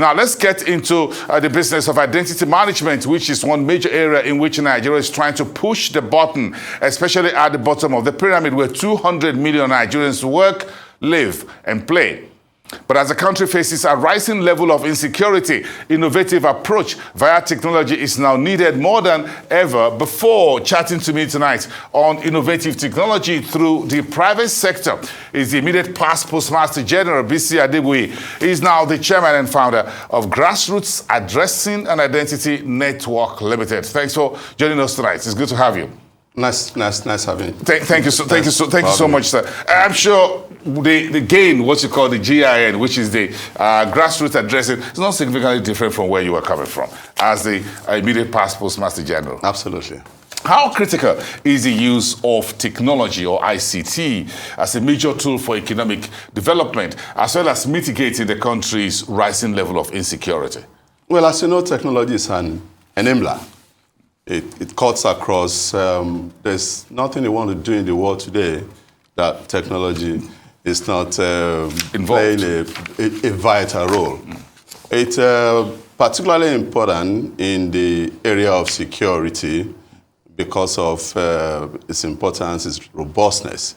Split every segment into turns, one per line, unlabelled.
Now, let's get into the business of identity management, which is one major area in which Nigeria is trying to push the button, especially at the bottom of the pyramid where 200 million Nigerians work, live, and play. But as the country faces a rising level of insecurity, innovative approach via technology is now needed more than ever before. Chatting to me tonight on innovative technology through the private sector is the immediate past Postmaster General, Bisi Adegbuyi. He is now the chairman and founder of Grassroots Addressing and Identity Network Limited. Thanks for joining us tonight. It's good to have you.
Nice having you.
Thank you so much, sir. I'm sure the gain, what you call the GIN, which is the grassroots addressing, is not significantly different from where you were coming from as the immediate past Postmaster General.
Absolutely.
How critical is the use of technology or ICT as a major tool for economic development, as well as mitigating the country's rising level of insecurity?
Well, as you know, technology is an enabler. It cuts across. There's nothing you want to do in the world today that technology is not playing a vital role. It's particularly important in the area of security because of its importance, its robustness.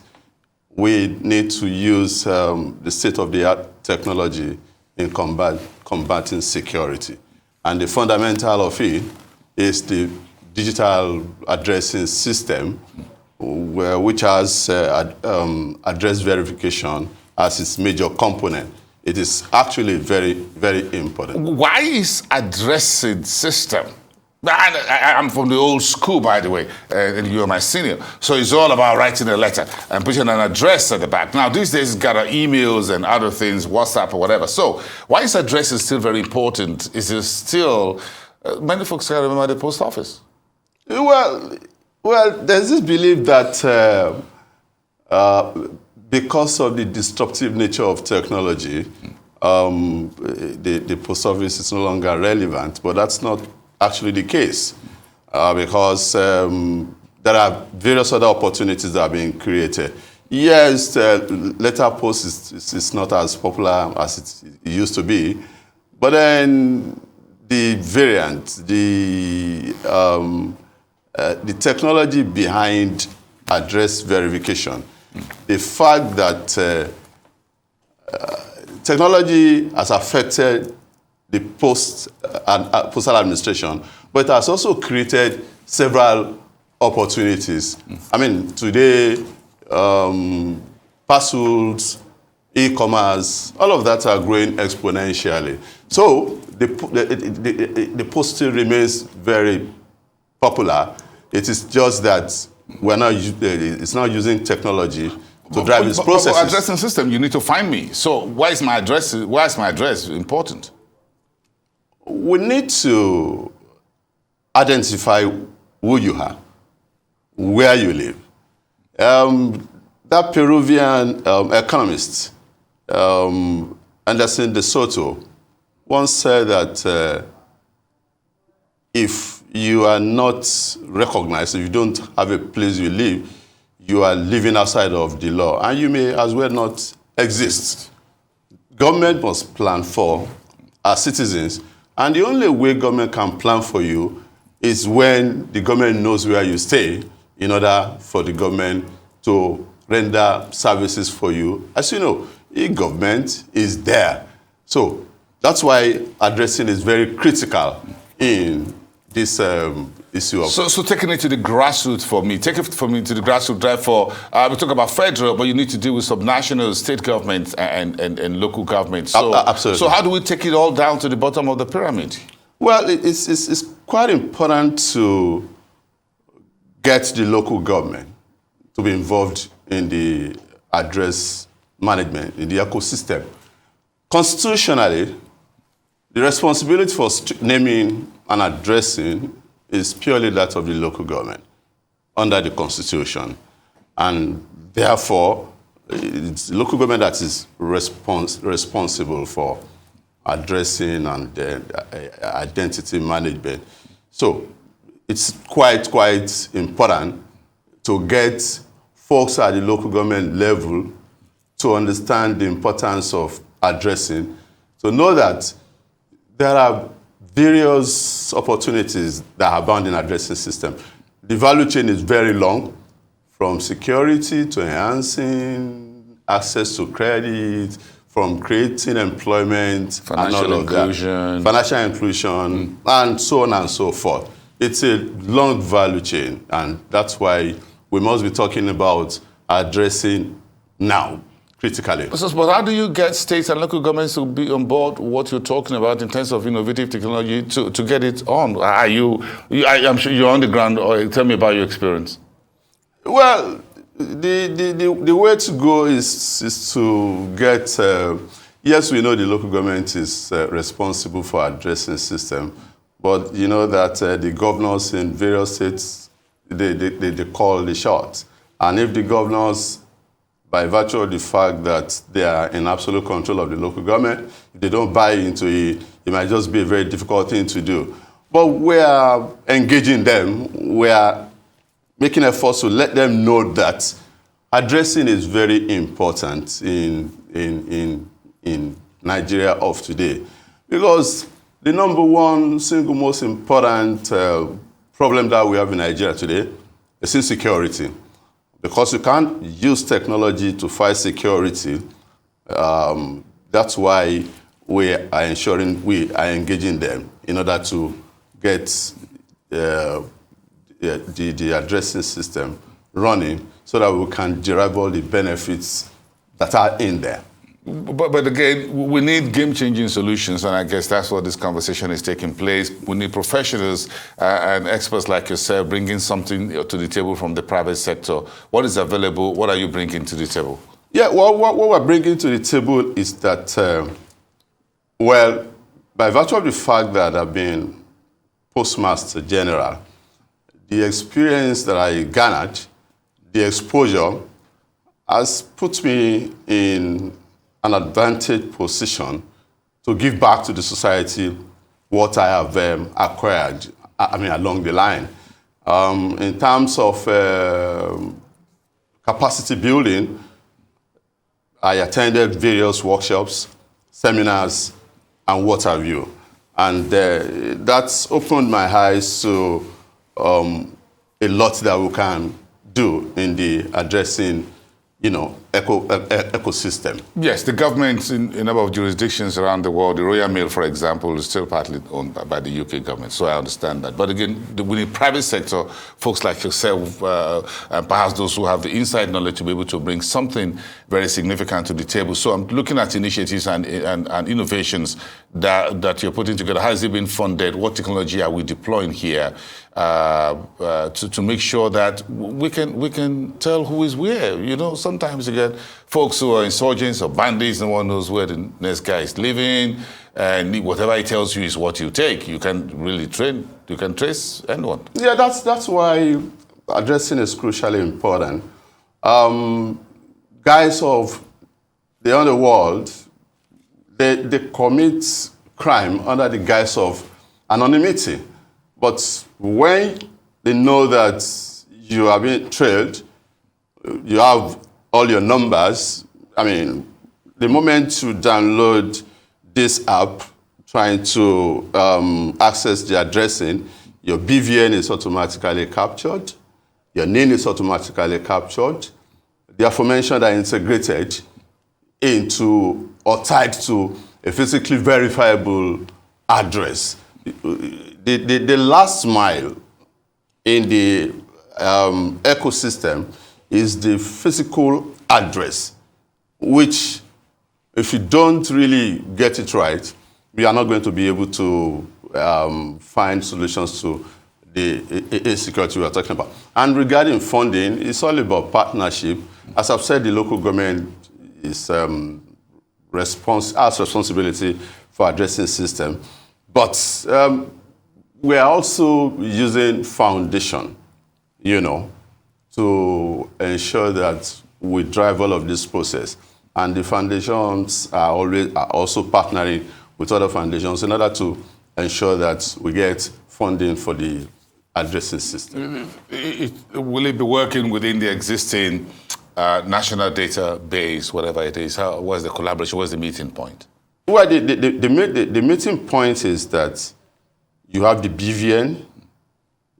We need to use the state-of-the-art technology in combating security. And the fundamental of it is the digital addressing system, which has address verification as its major component. It is actually very, very important.
Why is addressing system? I'm from the old school, by the way, and you're my senior. So it's all about writing a letter and putting an address at the back. Now, these days, it's got emails and other things, WhatsApp or whatever. So why is addressing still very important? Is it still, many folks can't remember the post office.
Well, there's this belief that because of the disruptive nature of technology, the post office is no longer relevant, but that's not actually the case because there are various other opportunities that are being created. Yes, letter post is not as popular as it used to be, but then the variant, the technology behind address verification, the fact that technology has affected the postal administration, but it has also created several opportunities. I mean, today, Parcels, ecommerce, all of that are growing exponentially. So the post still remains very popular. It is just that it's not using technology to drive its processes.
But addressing system, you need to find me. So why is my address important?
We need to identify who you are, where you live. That Peruvian economist, Anderson de Soto, once said that if you are not recognized, if you don't have a place you live, you are living outside of the law, and you may as well not exist. Government must plan for our citizens, and the only way government can plan for you is when the government knows where you stay in order for the government to render services for you. As you know, e-government is there. So that's why addressing is very critical in this issue of...
So taking it to the grassroots for me, take it for me to the grassroots, therefore, we talk about federal, but you need to deal with subnational, state governments and local governments. So,
absolutely.
So how do we take it all down to the bottom of the pyramid?
Well, it's quite important to get the local government to be involved in the address management, in the ecosystem. Constitutionally, the responsibility for naming and addressing is purely that of the local government under the Constitution. And therefore, it's the local government that is responsible for addressing and identity management. So it's quite important to get folks at the local government level to understand the importance of addressing, to know that there are various opportunities that are bound in addressing system. The value chain is very long, from security to enhancing access to credit, from creating employment,
financial
and all of
inclusion,
financial inclusion, and so on and so forth. It's a long value chain, and that's why we must be talking about addressing now, critically.
But how do you get states and local governments to be on board what you're talking about in terms of innovative technology to get it on? I'm sure you're on the ground, or tell me about your experience.
Well, the way to go is to get, yes, we know the local government is responsible for addressing system, but you know that the governors in various states, they call the shots. And if the governors, by virtue of the fact that they are in absolute control of the local government, if they don't buy into it, it might just be a very difficult thing to do. But we are engaging them. We are making efforts to let them know that addressing is very important in Nigeria of today. Because the number one single most important problem that we have in Nigeria today is insecurity. Because you can't use technology to fight security, that's why we are ensuring we are engaging them in order to get the addressing system running so that we can derive all the benefits that are in there.
But again, we need game-changing solutions, and I guess that's what this conversation is taking place. We need professionals and experts like yourself bringing something to the table from the private sector. What is available? What are you bringing to the table?
Yeah, well, what we're bringing to the table is that, well, by virtue of the fact that I've been Postmaster General, the experience that I garnered, the exposure, has put me in an advantaged position to give back to the society what I have acquired, along the line. In terms of capacity building, I attended various workshops, seminars, and what have you. And that's opened my eyes to a lot that we can do in the addressing ecosystem.
Yes, the governments in a number of jurisdictions around the world, the Royal Mail, for example, is still partly owned by the UK government, so I understand that. But again, we need private sector, folks like yourself, and perhaps those who have the inside knowledge to be able to bring something very significant to the table. So I'm looking at initiatives and innovations that you're putting together. How is it being funded? What technology are we deploying here to make sure that we can tell who is where? Sometimes you get folks who are insurgents or bandits, no one knows where the next guy is living, and whatever he tells you is what you take. You can really trace anyone.
Yeah, that's why addressing is crucially important. Guys of the underworld, they commit crime under the guise of anonymity. But when they know that you are being trailed, you have all your numbers. The moment you download this app, trying to access the addressing, your BVN is automatically captured, your name is automatically captured, the aforementioned are integrated into or tied to a physically verifiable address. The last mile in the ecosystem is the physical address, which, if you don't really get it right, we are not going to be able to find solutions to the insecurity we are talking about. And regarding funding, it's all about partnership. As I've said, the local government is has responsibility for addressing system, but we are also using foundation, to ensure that we drive all of this process. And the foundations are also partnering with other foundations in order to ensure that we get funding for the addressing system.
Will it be working within the existing national database, whatever it is? What's the collaboration? What's the meeting point?
Well, the meeting point is that you have the BVN,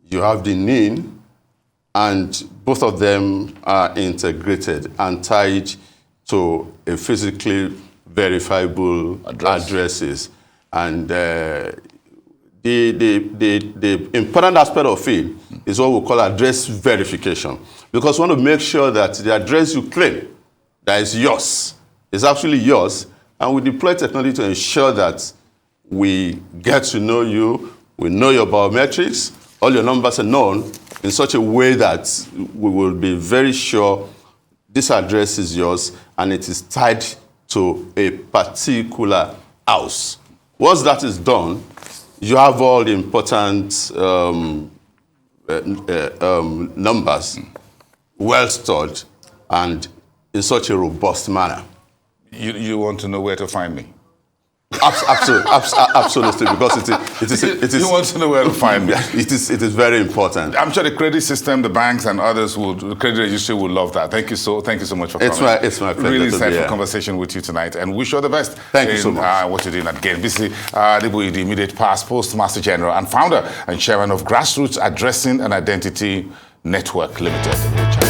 you have the NIN, and both of them are integrated and tied to a physically verifiable addresses. And the important aspect of it is what we call address verification, because we want to make sure that the address you claim that is yours is actually yours, and we deploy technology to ensure that we get to know you, we know your biometrics, all your numbers are known in such a way that we will be very sure this address is yours and it is tied to a particular house. Once that is done, you have all the important numbers well stored and in such a robust manner.
You want to know where to find me?
Absolutely, because it is.
You want to know where to find me?
It is very important.
I'm sure the credit system, the banks, and others the credit registry would love that. Thank you so much for coming.
It's my pleasure.
Really
to
insightful
be here.
conversation with you tonight, and wish you all the best.
Thank you so much.
What you're doing again, Bisi Adegbuyi, the immediate past Postmaster General and founder and chairman of Grassroots Addressing and Identity Network Limited.